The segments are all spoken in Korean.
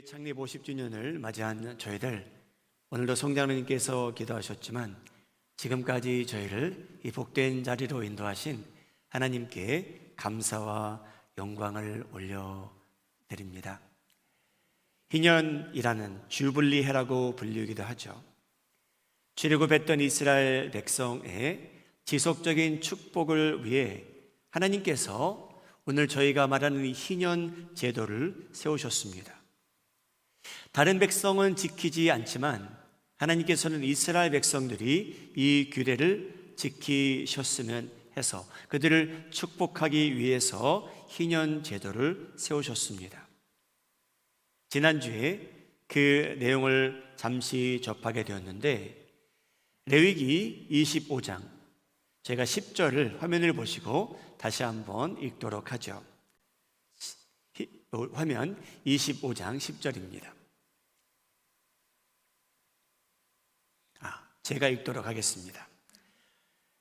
창립 50주년을 맞이한 저희들, 오늘도 성장로님께서 기도하셨지만 지금까지 저희를 이 복된 자리로 인도하신 하나님께 감사와 영광을 올려드립니다. 희년이라는 주불리 해라고 불리기도 하죠. 출애굽했던 이스라엘 백성의 지속적인 축복을 위해 하나님께서 오늘 저희가 말하는 이 희년 제도를 세우셨습니다. 다른 백성은 지키지 않지만 하나님께서는 이스라엘 백성들이 이 규례를 지키셨으면 해서 그들을 축복하기 위해서 희년 제도를 세우셨습니다. 지난주에 그 내용을 잠시 접하게 되었는데, 레위기 25장, 제가 10절을 화면을 보시고 다시 한번 읽도록 하죠. 화면 25장 10절입니다. 제가 읽도록 하겠습니다.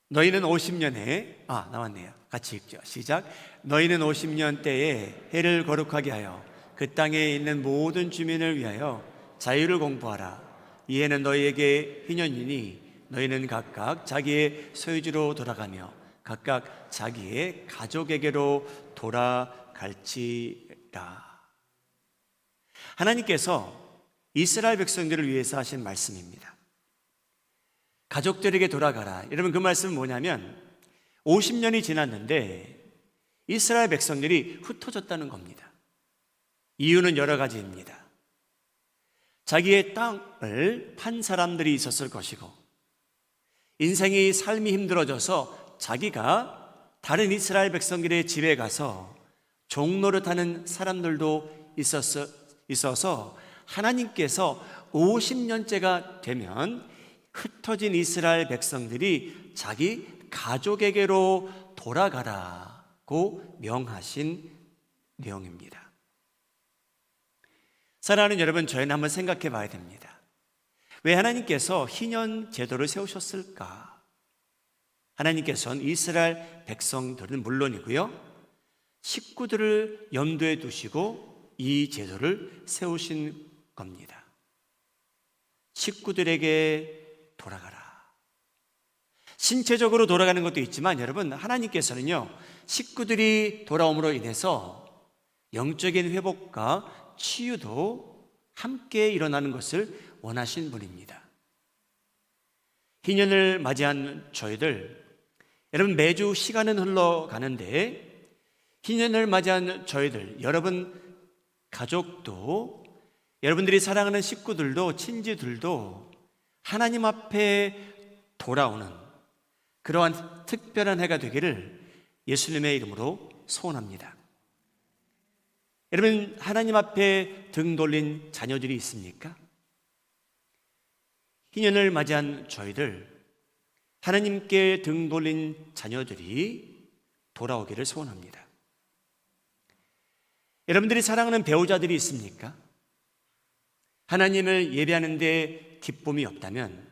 너희는 50년에 나왔네요. 같이 읽죠. 시작. 너희는 50년 때에 해를 거룩하게 하여 그 땅에 있는 모든 주민을 위하여 자유를 공포하라. 이 해는 너희에게 희년이니 너희는 각각 자기의 소유지로 돌아가며 각각 자기의 가족에게로 돌아갈지라. 하나님께서 이스라엘 백성들을 위해서 하신 말씀입니다. 가족들에게 돌아가라. 여러분, 그 말씀은 뭐냐면 50년이 지났는데 이스라엘 백성들이 흩어졌다는 겁니다. 이유는 여러 가지입니다. 자기의 땅을 판 사람들이 있었을 것이고, 인생의 삶이 힘들어져서 자기가 다른 이스라엘 백성들의 집에 가서 종노릇하는 사람들도 있어서 하나님께서 50년째가 되면 흩어진 이스라엘 백성들이 자기 가족에게로 돌아가라고 명하신 내용입니다. 사랑하는 여러분, 저희는 한번 생각해 봐야 됩니다. 왜 하나님께서 희년 제도를 세우셨을까? 하나님께서는 이스라엘 백성들은 물론이고요, 식구들을 염두에 두시고 이 제도를 세우신 겁니다. 식구들에게 돌아가라. 신체적으로 돌아가는 것도 있지만 여러분, 하나님께서는요, 식구들이 돌아옴으로 인해서 영적인 회복과 치유도 함께 일어나는 것을 원하신 분입니다. 희년을 맞이한 저희들, 여러분, 매주 시간은 흘러가는데 희년을 맞이한 저희들, 여러분 가족도, 여러분들이 사랑하는 식구들도, 친지들도 하나님 앞에 돌아오는 그러한 특별한 해가 되기를 예수님의 이름으로 소원합니다. 여러분, 하나님 앞에 등 돌린 자녀들이 있습니까? 희년을 맞이한 저희들, 하나님께 등 돌린 자녀들이 돌아오기를 소원합니다. 여러분들이 사랑하는 배우자들이 있습니까? 하나님을 예배하는 데 기쁨이 없다면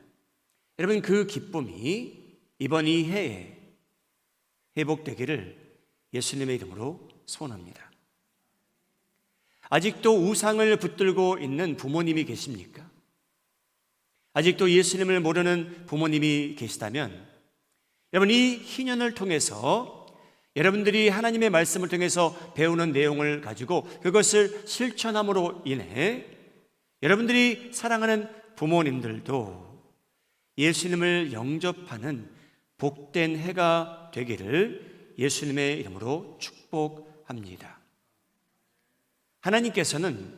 여러분, 그 기쁨이 이번 이 해에 회복되기를 예수님의 이름으로 소원합니다. 아직도 우상을 붙들고 있는 부모님이 계십니까? 아직도 예수님을 모르는 부모님이 계시다면 여러분, 이 희년을 통해서 여러분들이 하나님의 말씀을 통해서 배우는 내용을 가지고 그것을 실천함으로 인해 여러분들이 사랑하는 부모님들도 예수님을 영접하는 복된 해가 되기를 예수님의 이름으로 축복합니다. 하나님께서는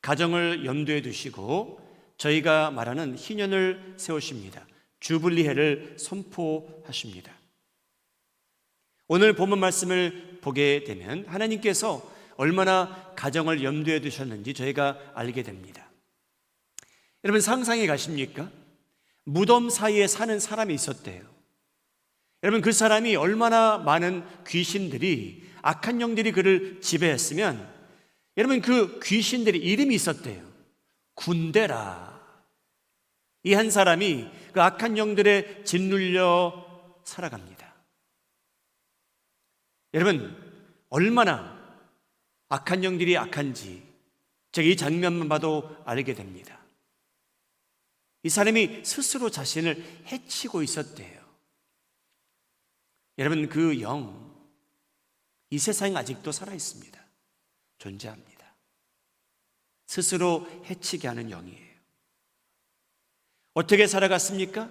가정을 염두에 두시고 저희가 말하는 희년을 세우십니다. 주불리해를 선포하십니다. 오늘 본문 말씀을 보게 되면 하나님께서 얼마나 가정을 염두에 두셨는지 저희가 알게 됩니다. 여러분, 상상해 가십니까? 무덤 사이에 사는 사람이 있었대요. 여러분, 그 사람이 얼마나 많은 귀신들이, 악한 영들이 그를 지배했으면 여러분, 그 귀신들의 이름이 있었대요. 군대라. 이 한 사람이 그 악한 영들에 짓눌려 살아갑니다. 여러분, 얼마나 악한 영들이 악한지 제가 이 장면만 봐도 알게 됩니다. 이 사람이 스스로 자신을 해치고 있었대요. 여러분, 그 영, 이 세상에 아직도 살아있습니다. 존재합니다. 스스로 해치게 하는 영이에요. 어떻게 살아갔습니까?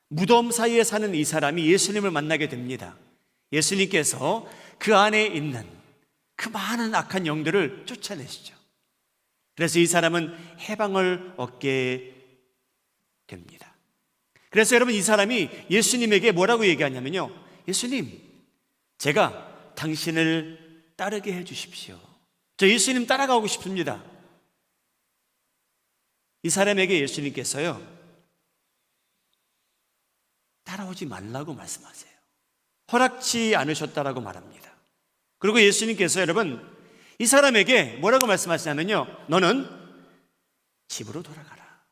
무덤 사이에 사는 이 사람이 예수님을 만나게 됩니다. 예수님께서 그 안에 있는 그 많은 악한 영들을 쫓아내시죠. 그래서 이 사람은 해방을 얻게 됩니다. 그래서 여러분, 이 사람이 예수님에게 뭐라고 얘기하냐면요, 예수님, 제가 당신을 따르게 해주십시오. 저 예수님 따라가고 싶습니다. 이 사람에게 예수님께서요, 따라오지 말라고 말씀하세요. 허락치 않으셨다라고 말합니다. 그리고 예수님께서 여러분, 이 사람에게 뭐라고 말씀하시냐면요, 너는 집으로 돌아가라.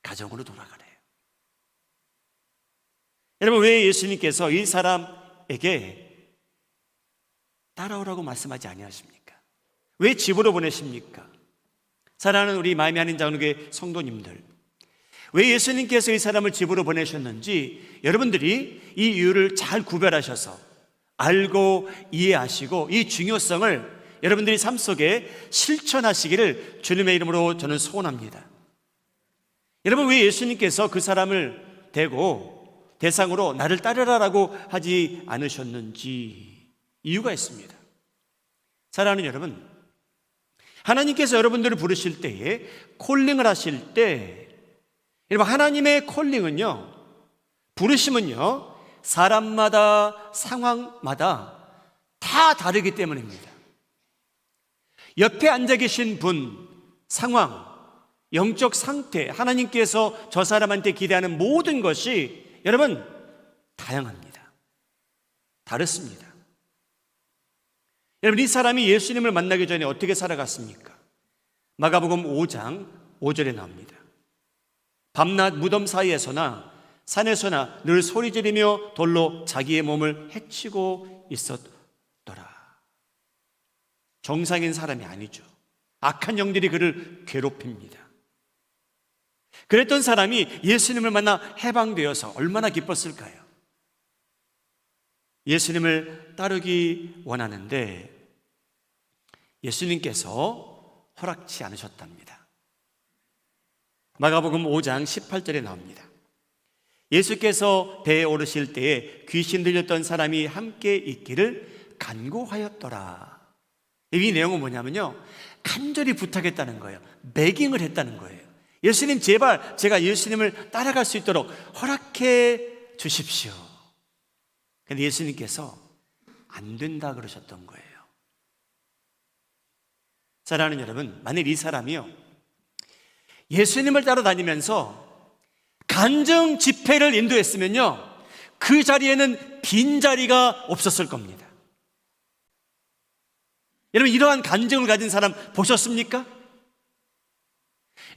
가정으로 돌아가래요. 여러분, 왜 예수님께서 이 사람에게 따라오라고 말씀하지 아니하십니까? 왜 집으로 보내십니까? 사랑하는 우리 마음이 아닌 장로교회 성도님들, 왜 예수님께서 이 사람을 집으로 보내셨는지 여러분들이 이 이유를 잘 구별하셔서 알고 이해하시고 이 중요성을 여러분들이 삶 속에 실천하시기를 주님의 이름으로 저는 소원합니다. 여러분, 왜 예수님께서 그 사람을 대상으로 나를 따르라라고 하지 않으셨는지 이유가 있습니다. 사랑하는 여러분, 하나님께서 여러분들을 부르실 때에, 콜링을 하실 때, 여러분, 하나님의 콜링은요, 부르심은요, 사람마다, 상황마다 다 다르기 때문입니다. 옆에 앉아 계신 분, 상황, 영적 상태, 하나님께서 저 사람한테 기대하는 모든 것이 여러분 다양합니다. 다릅니다. 여러분, 이 사람이 예수님을 만나기 전에 어떻게 살아갔습니까? 마가복음 5장 5절에 나옵니다. 밤낮 무덤 사이에서나 산에서나 늘 소리 지르며 돌로 자기의 몸을 해치고 있었더라. 정상인 사람이 아니죠. 악한 영들이 그를 괴롭힙니다. 그랬던 사람이 예수님을 만나 해방되어서 얼마나 기뻤을까요? 예수님을 따르기 원하는데 예수님께서 허락치 않으셨답니다. 마가복음 5장 18절에 나옵니다. 예수께서 배에 오르실 때에 귀신 들렸던 사람이 함께 있기를 간구하였더라. 이 내용은 뭐냐면요, 간절히 부탁했다는 거예요. 베깅을 했다는 거예요. 예수님, 제발 제가 예수님을 따라갈 수 있도록 허락해 주십시오. 그런데 예수님께서 안 된다 그러셨던 거예요. 사랑하는 여러분, 만일 이 사람이요, 예수님을 따라다니면서 간증 집회를 인도했으면요, 그 자리에는 빈자리가 없었을 겁니다. 여러분, 이러한 간증을 가진 사람 보셨습니까?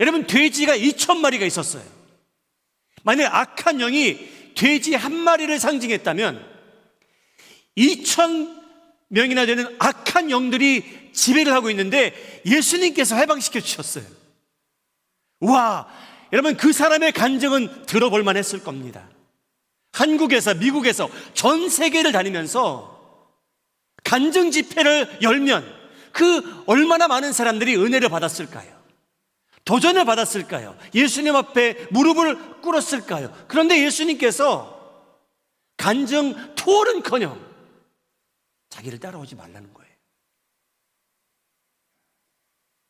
여러분, 돼지가 2,000마리가 있었어요. 만약 악한 영이 돼지 한 마리를 상징했다면 2,000명이나 되는 악한 영들이 지배를 하고 있는데 예수님께서 해방시켜 주셨어요. 와, 여러분, 그 사람의 간증은 들어볼 만했을 겁니다. 한국에서, 미국에서, 전 세계를 다니면서 간증 집회를 열면 그 얼마나 많은 사람들이 은혜를 받았을까요? 도전을 받았을까요? 예수님 앞에 무릎을 꿇었을까요? 그런데 예수님께서 간증 투어는커녕 자기를 따라오지 말라는 거예요.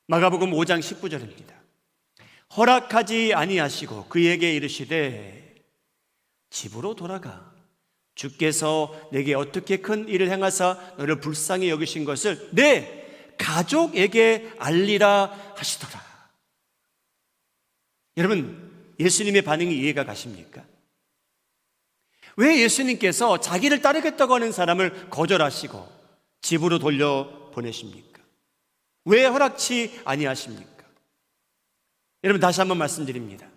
마가복음 5장 19절입니다. 허락하지 아니하시고 그에게 이르시되 집으로 돌아가 주께서 내게 어떻게 큰 일을 행하사 너를 불쌍히 여기신 것을 내 가족에게 알리라 하시더라. 여러분, 예수님의 반응이 이해가 가십니까? 왜 예수님께서 자기를 따르겠다고 하는 사람을 거절하시고 집으로 돌려보내십니까? 왜 허락치 아니하십니까? 여러분, 다시 한번 말씀드립니다.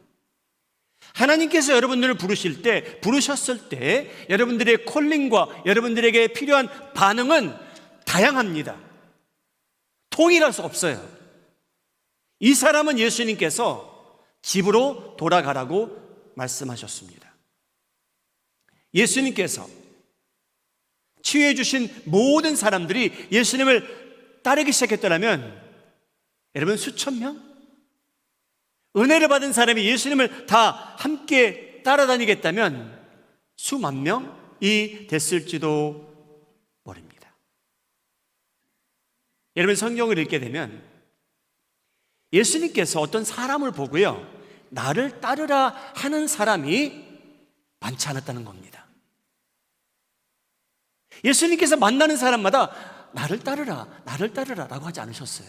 하나님께서 여러분들을 부르셨을 때 여러분들의 콜링과 여러분들에게 필요한 반응은 다양합니다. 동일할 수 없어요. 이 사람은 예수님께서 집으로 돌아가라고 말씀하셨습니다. 예수님께서 치유해 주신 모든 사람들이 예수님을 따르기 시작했더라면, 여러분, 수천 명? 은혜를 받은 사람이 예수님을 다 함께 따라다니겠다면 수만 명이 됐을지도 모릅니다. 여러분, 성경을 읽게 되면 예수님께서 어떤 사람을 보고요, 나를 따르라 하는 사람이 많지 않았다는 겁니다. 예수님께서 만나는 사람마다 나를 따르라 라고 하지 않으셨어요.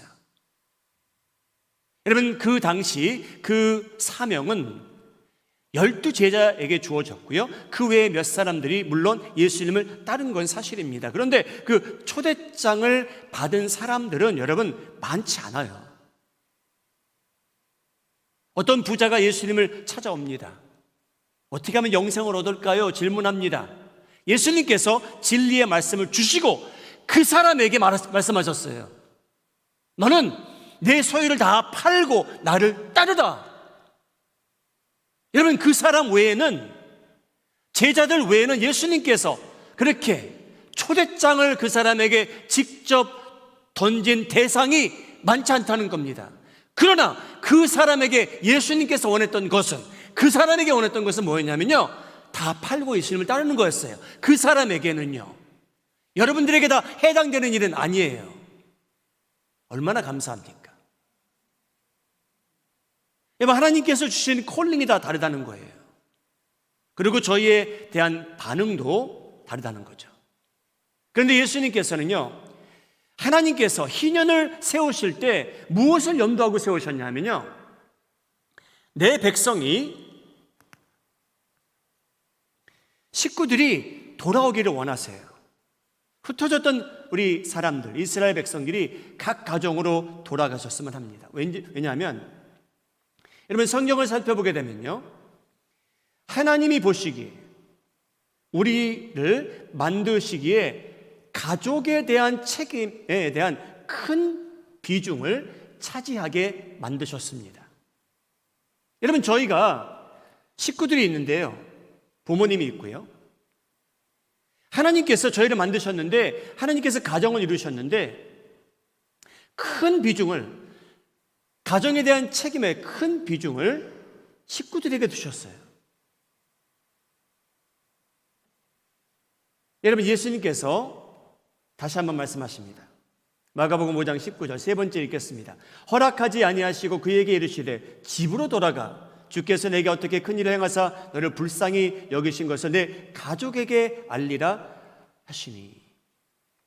여러분, 그 당시 그 사명은 12제자에게 주어졌고요, 그 외에 몇 사람들이 물론 예수님을 따른 건 사실입니다. 그런데 그 초대장을 받은 사람들은 여러분 많지 않아요. 어떤 부자가 예수님을 찾아옵니다. 어떻게 하면 영생을 얻을까요? 질문합니다. 예수님께서 진리의 말씀을 주시고 그 사람에게 말씀하셨어요. 너는 내 소유를 다 팔고 나를 따르라. 여러분, 그 사람 외에는, 제자들 외에는 예수님께서 그렇게 초대장을 그 사람에게 직접 던진 대상이 많지 않다는 겁니다. 그러나 그 사람에게 예수님께서 원했던 것은, 그 사람에게 원했던 것은 뭐였냐면요, 다 팔고 예수님을 따르는 거였어요. 그 사람에게는요. 여러분들에게 다 해당되는 일은 아니에요. 얼마나 감사합니까? 여러분, 하나님께서 주신 콜링이 다 다르다는 거예요. 그리고 저희에 대한 반응도 다르다는 거죠. 그런데 예수님께서는요, 하나님께서 희년을 세우실 때 무엇을 염두하고 세우셨냐면요, 내 백성이, 식구들이 돌아오기를 원하세요. 흩어졌던 우리 사람들, 이스라엘 백성들이 각 가정으로 돌아가셨으면 합니다. 왜냐하면 여러분, 성경을 살펴보게 되면요, 하나님이 보시기에, 우리를 만드시기에 가족에 대한 책임에 대한 큰 비중을 차지하게 만드셨습니다. 여러분, 저희가 식구들이 있는데요, 부모님이 있고요, 하나님께서 저희를 만드셨는데, 하나님께서 가정을 이루셨는데 큰 비중을, 가정에 대한 책임의 큰 비중을 식구들에게 두셨어요. 여러분, 예수님께서 다시 한번 말씀하십니다. 마가복음 5장 19절 세 번째 읽겠습니다. 허락하지 아니하시고 그에게 이르시되 집으로 돌아가 주께서 내게 어떻게 큰 일을 행하사 너를 불쌍히 여기신 것을 내 가족에게 알리라 하시니.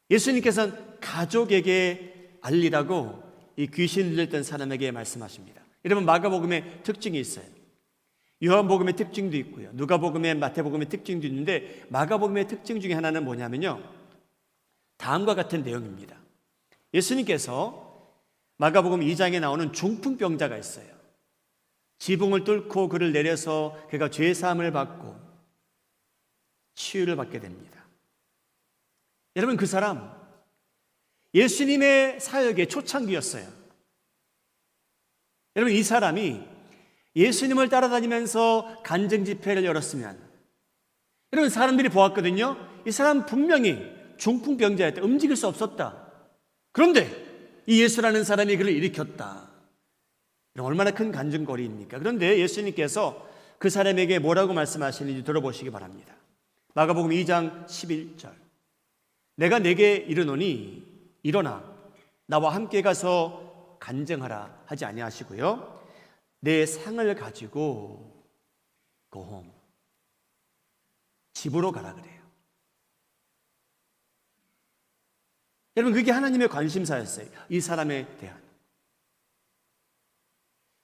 예수님께서는 가족에게 알리라고 이 귀신 들렸던 사람에게 말씀하십니다. 여러분, 마가복음의 특징이 있어요. 요한복음의 특징도 있고요, 누가복음의, 마태복음의 특징도 있는데, 마가복음의 특징 중에 하나는 뭐냐면요, 다음과 같은 내용입니다. 예수님께서 마가복음 2장에 나오는 중풍병자가 있어요. 지붕을 뚫고 그를 내려서 그가 죄사함을 받고 치유를 받게 됩니다. 여러분, 그 사람 예수님의 사역의 초창기였어요. 여러분, 이 사람이 예수님을 따라다니면서 간증 집회를 열었으면, 여러분, 사람들이 보았거든요. 이 사람 분명히 중풍병자였다. 움직일 수 없었다. 그런데 이 예수라는 사람이 그를 일으켰다. 얼마나 큰 간증거리입니까? 그런데 예수님께서 그 사람에게 뭐라고 말씀하시는지 들어보시기 바랍니다. 마가복음 2장 11절. 내가 내게 이르노니 일어나 나와 함께 가서 간증하라 하지 아니하시고요, 내 상을 가지고 go home, 집으로 가라 그래요. 여러분, 그게 하나님의 관심사였어요, 이 사람에 대한.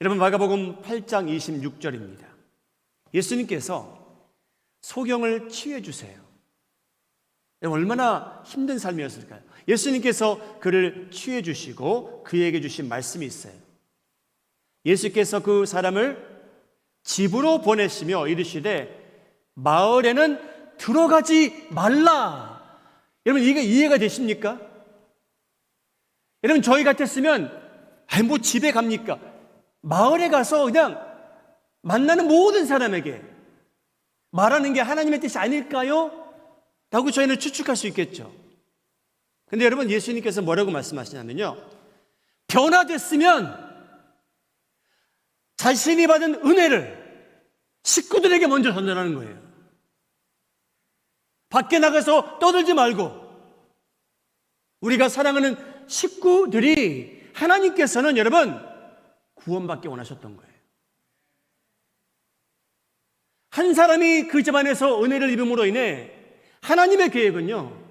여러분, 마가복음 8장 26절입니다. 예수님께서 소경을 치유해 주세요. 얼마나 힘든 삶이었을까요? 예수님께서 그를 치유해 주시고 그에게 주신 말씀이 있어요. 예수께서 그 사람을 집으로 보내시며 이르시되 마을에는 들어가지 말라. 여러분, 이게 이해가 되십니까? 여러분, 저희 같았으면 뭐 집에 갑니까? 마을에 가서 그냥 만나는 모든 사람에게 말하는 게 하나님의 뜻이 아닐까요? 라고 저희는 추측할 수 있겠죠. 근데 여러분, 예수님께서 뭐라고 말씀하시냐면요, 변화됐으면 자신이 받은 은혜를 식구들에게 먼저 전달하는 거예요. 밖에 나가서 떠들지 말고 우리가 사랑하는 식구들이 하나님께서는 여러분 구원받기 원하셨던 거예요. 한 사람이 그 집안에서 은혜를 입음으로 인해 하나님의 계획은요,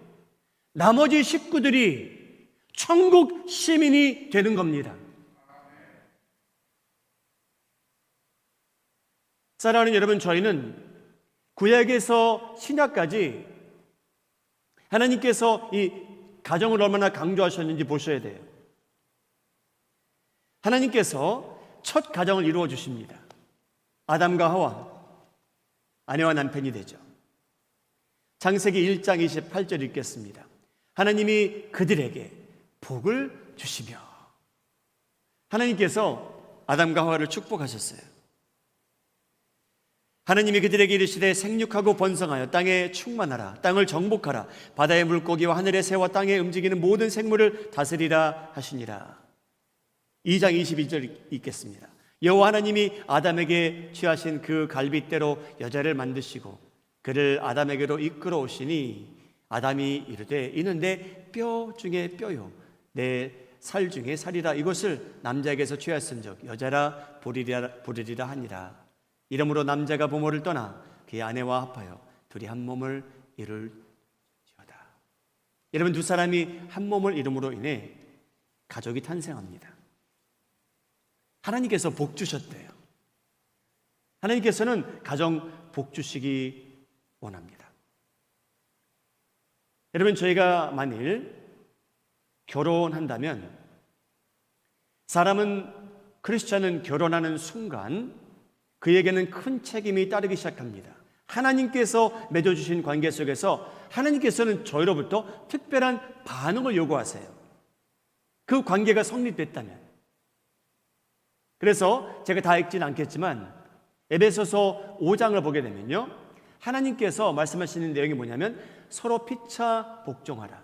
나머지 식구들이 천국 시민이 되는 겁니다. 사랑하는 여러분, 저희는 구약에서 신약까지 하나님께서 이 가정을 얼마나 강조하셨는지 보셔야 돼요. 하나님께서 첫 가정을 이루어 주십니다. 아담과 하와, 아내와 남편이 되죠. 창세기 1장 28절 읽겠습니다. 하나님이 그들에게 복을 주시며, 하나님께서 아담과 하와를 축복하셨어요. 하나님이 그들에게 이르시되 생육하고 번성하여 땅에 충만하라, 땅을 정복하라, 바다의 물고기와 하늘의 새와 땅에 움직이는 모든 생물을 다스리라 하시니라. 2장 22절 읽겠습니다. 여호와 하나님이 아담에게 취하신 그 갈빗대로 여자를 만드시고 그를 아담에게로 이끌어 오시니 아담이 이르되 이는 내 뼈 중에 뼈요 내 살 중에 살이라. 이것을 남자에게서 취하였은즉 여자라 부르리라 하니라. 이러므로 남자가 부모를 떠나 그의 아내와 합하여 둘이 한 몸을 이룰지어다. 여러분, 두 사람이 한 몸을 이룸으로 인해 가족이 탄생합니다. 하나님께서 복 주셨대요. 하나님께서는 가정 복 주시기 원합니다. 여러분, 저희가 만일 결혼한다면 사람은, 크리스찬은 결혼하는 순간 그에게는 큰 책임이 따르기 시작합니다. 하나님께서 맺어주신 관계 속에서 하나님께서는 저희로부터 특별한 반응을 요구하세요. 그 관계가 성립됐다면. 그래서 제가 다 읽지는 않겠지만 에베소서 5장을 보게 되면요, 하나님께서 말씀하시는 내용이 뭐냐면 서로 피차 복종하라.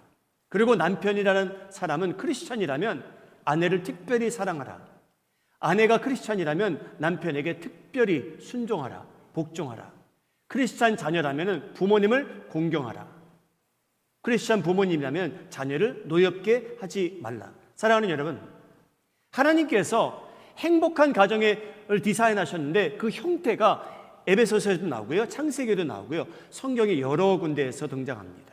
그리고 남편이라는 사람은 크리스찬이라면 아내를 특별히 사랑하라. 아내가 크리스찬이라면 남편에게 특별히 순종하라, 복종하라. 크리스찬 자녀라면 부모님을 공경하라. 크리스찬 부모님이라면 자녀를 노엽게 하지 말라. 사랑하는 여러분, 하나님께서 행복한 가정을 디자인하셨는데 그 형태가 에베소서에도 나오고요, 창세기에도 나오고요, 성경의 여러 군데에서 등장합니다.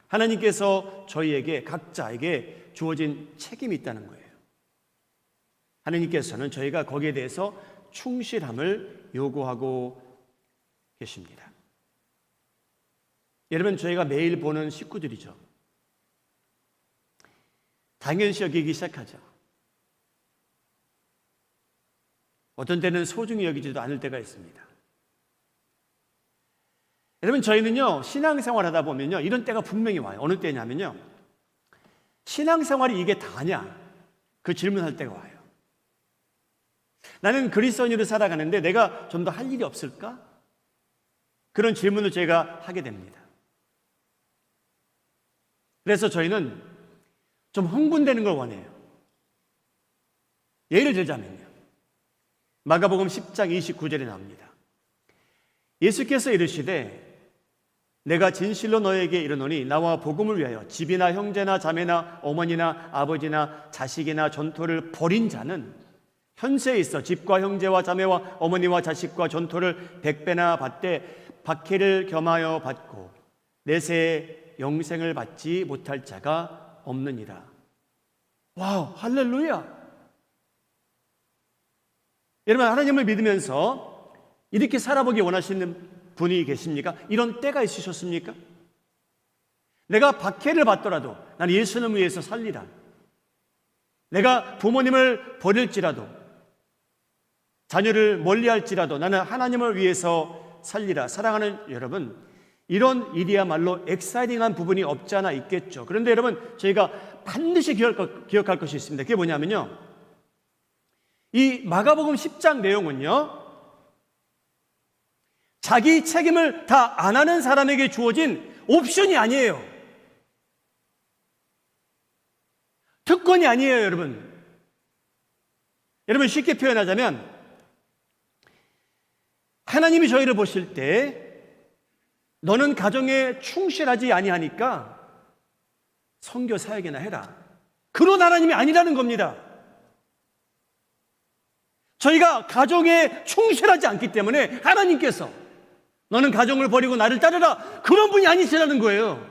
하나님께서 저희에게, 각자에게 주어진 책임이 있다는 거예요. 하나님께서는 저희가 거기에 대해서 충실함을 요구하고 계십니다. 여러분, 저희가 매일 보는 식구들이죠. 당연시 여기기 시작하죠. 어떤 때는 소중히 여기지도 않을 때가 있습니다. 여러분, 저희는요, 신앙생활 하다 보면요, 이런 때가 분명히 와요. 어느 때냐면요, 신앙생활이 이게 다냐? 그 질문할 때가 와요. 나는 그리스도인으로 살아가는데 내가 좀 더 할 일이 없을까? 그런 질문을 제가 하게 됩니다. 그래서 저희는 좀 흥분되는 걸 원해요. 예를 들자면요, 마가복음 10장 29절에 나옵니다. 예수께서 이르시되 내가 진실로 너에게 이르노니 나와 복음을 위하여 집이나 형제나 자매나 어머니나 아버지나 자식이나 전토를 벌인 자는 현세에 있어 집과 형제와 자매와 어머니와 자식과 전토를 100배나 받되 박해를 겸하여 받고 내세 영생을 받지 못할 자가 없느니라. 와우, 할렐루야. 여러분, 하나님을 믿으면서 이렇게 살아보기 원하시는 분이 계십니까? 이런 때가 있으셨습니까? 내가 박해를 받더라도 나는 예수님을 위해서 살리라. 내가 부모님을 버릴지라도, 자녀를 멀리할지라도 나는 하나님을 위해서 살리라. 사랑하는 여러분, 이런 일이야말로 엑사이팅한 부분이 없지 않아 있겠죠. 그런데 여러분, 저희가 반드시 기억할 것이 있습니다. 그게 뭐냐면요, 이 마가복음 10장 내용은요, 자기 책임을 다 안 하는 사람에게 주어진 옵션이 아니에요. 특권이 아니에요, 여러분. 여러분, 쉽게 표현하자면 하나님이 저희를 보실 때 너는 가정에 충실하지 아니하니까 선교 사역이나 해라, 그런 하나님이 아니라는 겁니다. 저희가 가정에 충실하지 않기 때문에 하나님께서 너는 가정을 버리고 나를 따르라, 그런 분이 아니시라는 거예요.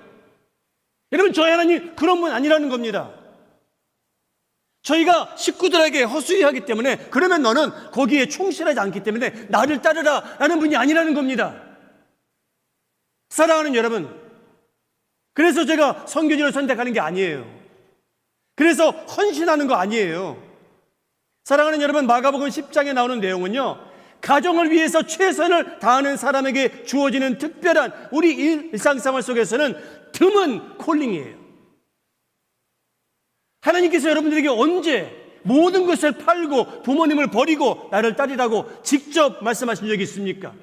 여러분, 저희 하나님 그런 분 아니라는 겁니다. 저희가 식구들에게 허수이 하기 때문에 그러면 너는 거기에 충실하지 않기 때문에 나를 따르라 라는 분이 아니라는 겁니다. 사랑하는 여러분, 그래서 제가 선교지를 선택하는 게 아니에요. 그래서 헌신하는 거 아니에요. 사랑하는 여러분, 마가복음 10장에 나오는 내용은요, 가정을 위해서 최선을 다하는 사람에게 주어지는 특별한 우리 일상생활 속에서는 드문 콜링이에요. 하나님께서 여러분들에게 언제 모든 것을 팔고 부모님을 버리고 나를 따르라고 직접 말씀하신 적이 있습니까?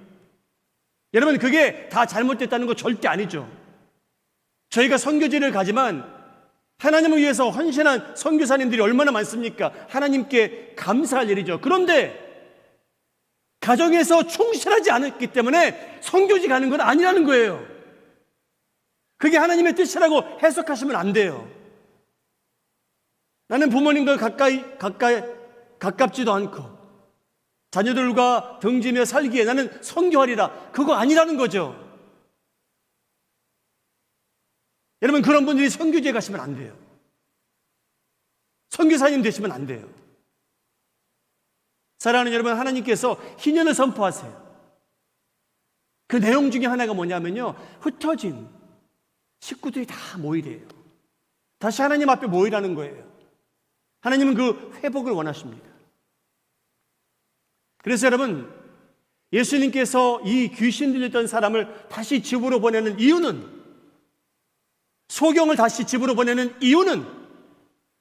여러분, 그게 다 잘못됐다는 거 절대 아니죠. 저희가 선교지를 가지만 하나님을 위해서 헌신한 선교사님들이 얼마나 많습니까? 하나님께 감사할 일이죠. 그런데 가정에서 충실하지 않았기 때문에 선교지 가는 건 아니라는 거예요. 그게 하나님의 뜻이라고 해석하시면 안 돼요. 나는 부모님과 가깝지도 않고 자녀들과 등지며 살기에 나는 선교하리라, 그거 아니라는 거죠. 여러분, 그런 분들이 선교지에 가시면 안 돼요. 선교사님 되시면 안 돼요. 사랑하는 여러분, 하나님께서 희년을 선포하세요. 그 내용 중에 하나가 뭐냐면요, 흩어진 식구들이 다 모이래요. 다시 하나님 앞에 모이라는 거예요. 하나님은 그 회복을 원하십니다. 그래서 여러분, 예수님께서 이 귀신 들렸던 사람을 다시 집으로 보내는 이유는, 소경을 다시 집으로 보내는 이유는,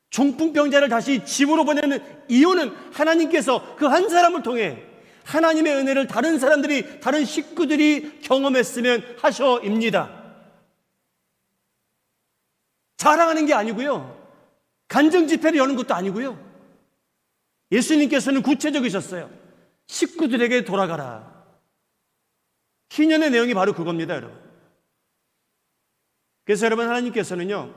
중풍병자를 다시 집으로 보내는 이유는 하나님께서 그 한 사람을 통해 하나님의 은혜를 다른 사람들이, 다른 식구들이 경험했으면 하셔입니다. 자랑하는 게 아니고요, 간증 집회를 여는 것도 아니고요, 예수님께서는 구체적이셨어요. 식구들에게 돌아가라. 희년의 내용이 바로 그겁니다, 여러분. 그래서 여러분, 하나님께서는요,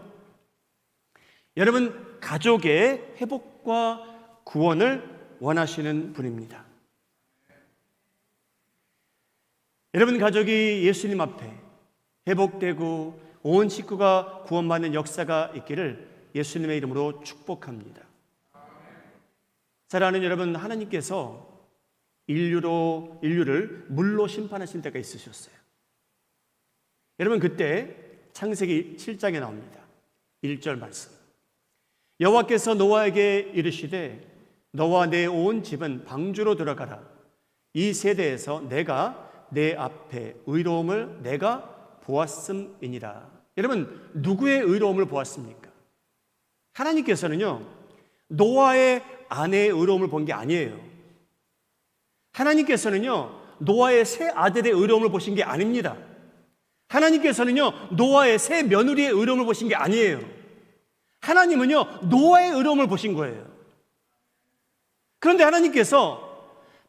여러분 가족의 회복과 구원을 원하시는 분입니다. 여러분 가족이 예수님 앞에 회복되고 온 식구가 구원받는 역사가 있기를 예수님의 이름으로 축복합니다. 사랑하는 여러분, 하나님께서 인류를 물로 심판하실 때가 있으셨어요. 여러분, 그때 창세기 7장에 나옵니다. 1절 말씀. 여호와께서 노아에게 이르시되 너와 내 온 집은 방주로 들어가라. 이 세대에서 내가 내 앞에 의로움을 내가 보았음이니라. 여러분, 누구의 의로움을 보았습니까? 하나님께서는요, 노아의 아내의 의로움을 본 게 아니에요. 하나님께서는요, 노아의 세 아들의 의로움을 보신 게 아닙니다. 하나님께서는요, 노아의 세 며느리의 의로움을 보신 게 아니에요. 하나님은요, 노아의 의로움을 보신 거예요. 그런데 하나님께서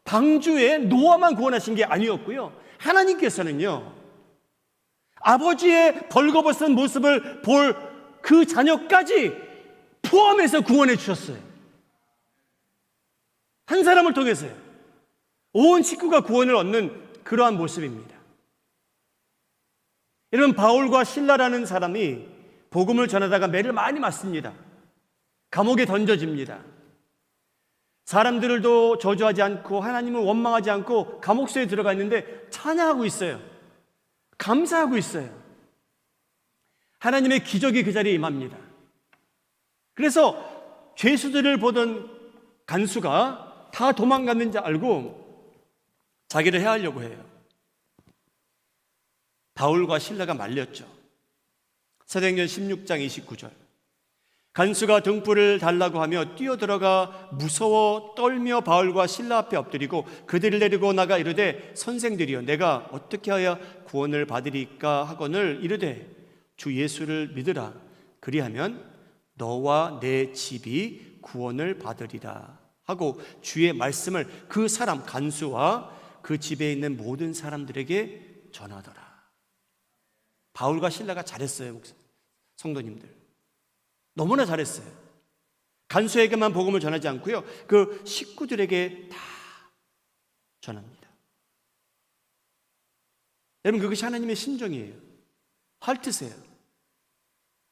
방주에 노아만 구원하신 게 아니었고요, 하나님께서는요, 아버지의 벌거벗은 모습을 볼 그 자녀까지 포함해서 구원해 주셨어요. 한 사람을 통해서요. 온 식구가 구원을 얻는 그러한 모습입니다. 여러분, 바울과 실라라는 사람이 복음을 전하다가 매를 많이 맞습니다. 감옥에 던져집니다. 사람들도 저주하지 않고 하나님을 원망하지 않고 감옥소에 들어가 있는데 찬양하고 있어요. 감사하고 있어요. 하나님의 기적이 그 자리에 임합니다. 그래서 죄수들을 보던 간수가 다 도망갔는지 알고 자기를 해하려고 해요. 바울과 실라가 말렸죠. 사도행전 16장 29절. 간수가 등불을 달라고 하며 뛰어들어가 무서워 떨며 바울과 실라 앞에 엎드리고 그들을 데리고 나가 이르되 선생들이여 내가 어떻게 하여 구원을 받으리까 하거늘 이르되 주 예수를 믿으라. 그리하면 너와 내 집이 구원을 받으리라 하고 주의 말씀을 그 사람 간수와 그 집에 있는 모든 사람들에게 전하더라. 바울과 실라가 잘했어요. 성도님들 너무나 잘했어요. 간수에게만 복음을 전하지 않고요, 그 식구들에게 다 전합니다. 여러분, 그것이 하나님의 심정이에요. 핥으세요.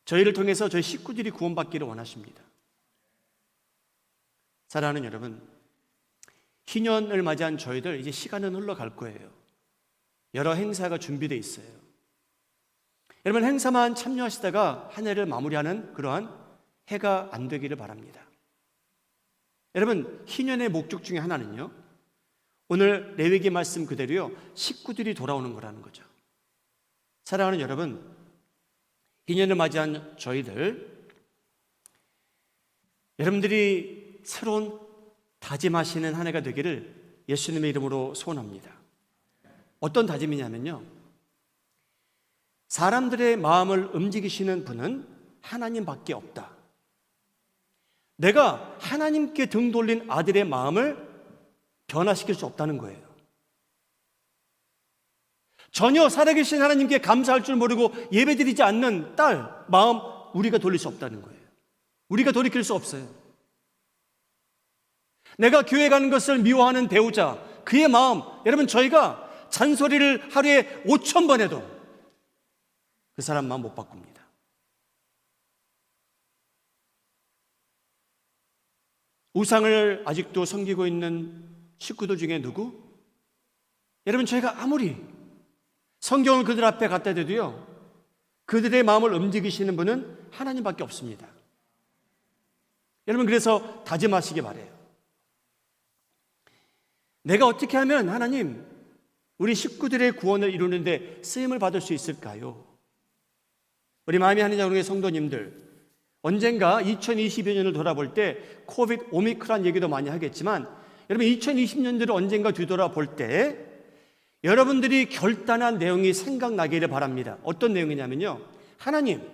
저희를 통해서 저희 식구들이 구원받기를 원하십니다. 사랑하는 여러분, 희년을 맞이한 저희들 이제 시간은 흘러갈 거예요. 여러 행사가 준비되어 있어요. 여러분, 행사만 참여하시다가 한 해를 마무리하는 그러한 해가 안 되기를 바랍니다. 여러분, 희년의 목적 중에 하나는요, 오늘 레위기 말씀 그대로요, 식구들이 돌아오는 거라는 거죠. 사랑하는 여러분, 희년을 맞이한 저희들, 여러분들이 새로운 다짐하시는 한 해가 되기를 예수님의 이름으로 소원합니다. 어떤 다짐이냐면요, 사람들의 마음을 움직이시는 분은 하나님밖에 없다. 내가 하나님께 등 돌린 아들의 마음을 변화시킬 수 없다는 거예요. 전혀 살아계신 하나님께 감사할 줄 모르고 예배드리지 않는 딸 마음 우리가 돌릴 수 없다는 거예요. 우리가 돌이킬 수 없어요. 내가 교회 가는 것을 미워하는 배우자, 그의 마음, 여러분, 저희가 잔소리를 하루에 5,000번 해도 그 사람 마음 못 바꿉니다. 우상을 아직도 섬기고 있는 식구들 중에 누구? 여러분, 저희가 아무리 성경을 그들 앞에 갖다 대도요, 그들의 마음을 움직이시는 분은 하나님밖에 없습니다. 여러분, 그래서 다짐하시기 바라요. 내가 어떻게 하면 하나님, 우리 식구들의 구원을 이루는데 쓰임을 받을 수 있을까요? 우리 마음이 하는 자국의 성도님들, 언젠가 2022년을 돌아볼 때 코비드 오미크론 얘기도 많이 하겠지만, 여러분 2020년들을 언젠가 뒤돌아볼 때 여러분들이 결단한 내용이 생각나기를 바랍니다. 어떤 내용이냐면요, 하나님,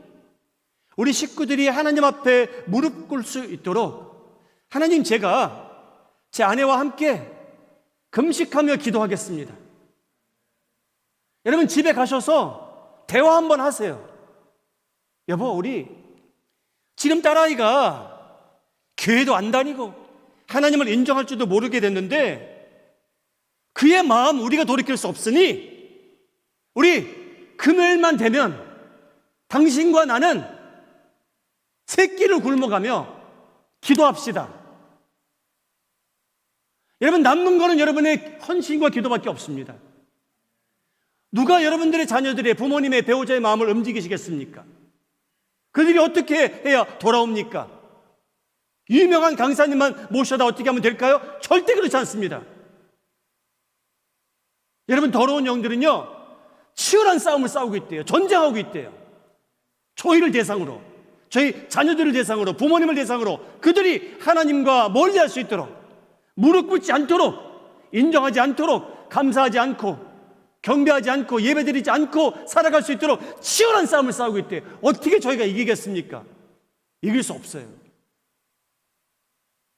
우리 식구들이 하나님 앞에 무릎 꿇을 수 있도록 하나님, 제가 제 아내와 함께 금식하며 기도하겠습니다. 여러분, 집에 가셔서 대화 한번 하세요. 여보, 우리 지금 딸아이가 교회도 안 다니고 하나님을 인정할 줄도 모르게 됐는데 그의 마음 우리가 돌이킬 수 없으니 우리 금요일만 되면 당신과 나는 새끼를 굶어가며 기도합시다. 여러분, 남는 거는 여러분의 헌신과 기도밖에 없습니다. 누가 여러분들의 자녀들의, 부모님의, 배우자의 마음을 움직이시겠습니까? 그들이 어떻게 해야 돌아옵니까? 유명한 강사님만 모셔다 어떻게 하면 될까요? 절대 그렇지 않습니다. 여러분, 더러운 영들은요, 치열한 싸움을 싸우고 있대요. 전쟁하고 있대요. 저희를 대상으로, 저희 자녀들을 대상으로, 부모님을 대상으로 그들이 하나님과 멀리할 수 있도록, 무릎 꿇지 않도록, 인정하지 않도록, 감사하지 않고, 경배하지 않고, 예배드리지 않고 살아갈 수 있도록 치열한 싸움을 싸우고 있대요. 어떻게 저희가 이기겠습니까? 이길 수 없어요.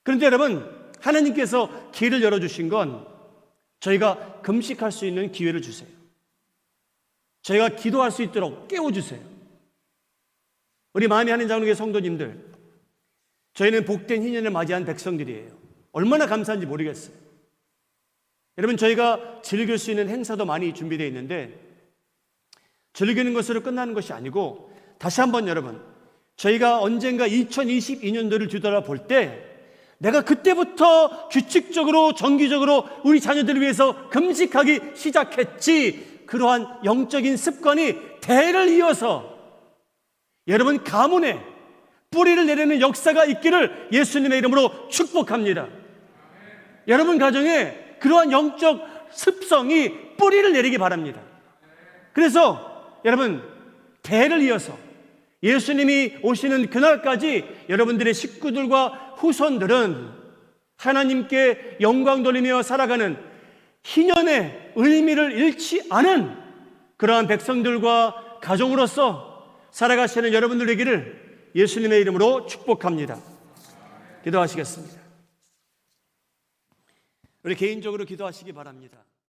그런데 여러분, 하나님께서 길을 열어주신 건 저희가 금식할 수 있는 기회를 주세요. 저희가 기도할 수 있도록 깨워주세요. 우리 마음이 하는 자국의 성도님들, 저희는 복된 희년을 맞이한 백성들이에요. 얼마나 감사한지 모르겠어요. 여러분, 저희가 즐길 수 있는 행사도 많이 준비되어 있는데 즐기는 것으로 끝나는 것이 아니고, 다시 한번 여러분, 저희가 언젠가 2022년도를 뒤돌아볼 때 내가 그때부터 규칙적으로 정기적으로 우리 자녀들을 위해서 금식하기 시작했지, 그러한 영적인 습관이 대를 이어서 여러분 가문에 뿌리를 내리는 역사가 있기를 예수님의 이름으로 축복합니다. 여러분 가정에 그러한 영적 습성이 뿌리를 내리기 바랍니다. 그래서 여러분, 대를 이어서 예수님이 오시는 그날까지 여러분들의 식구들과 후손들은 하나님께 영광 돌리며 살아가는 희년의 의미를 잃지 않은 그러한 백성들과 가족으로서 살아가시는 여러분들 되기를 예수님의 이름으로 축복합니다. 기도하시겠습니다. 우리 개인적으로 기도하시기 바랍니다.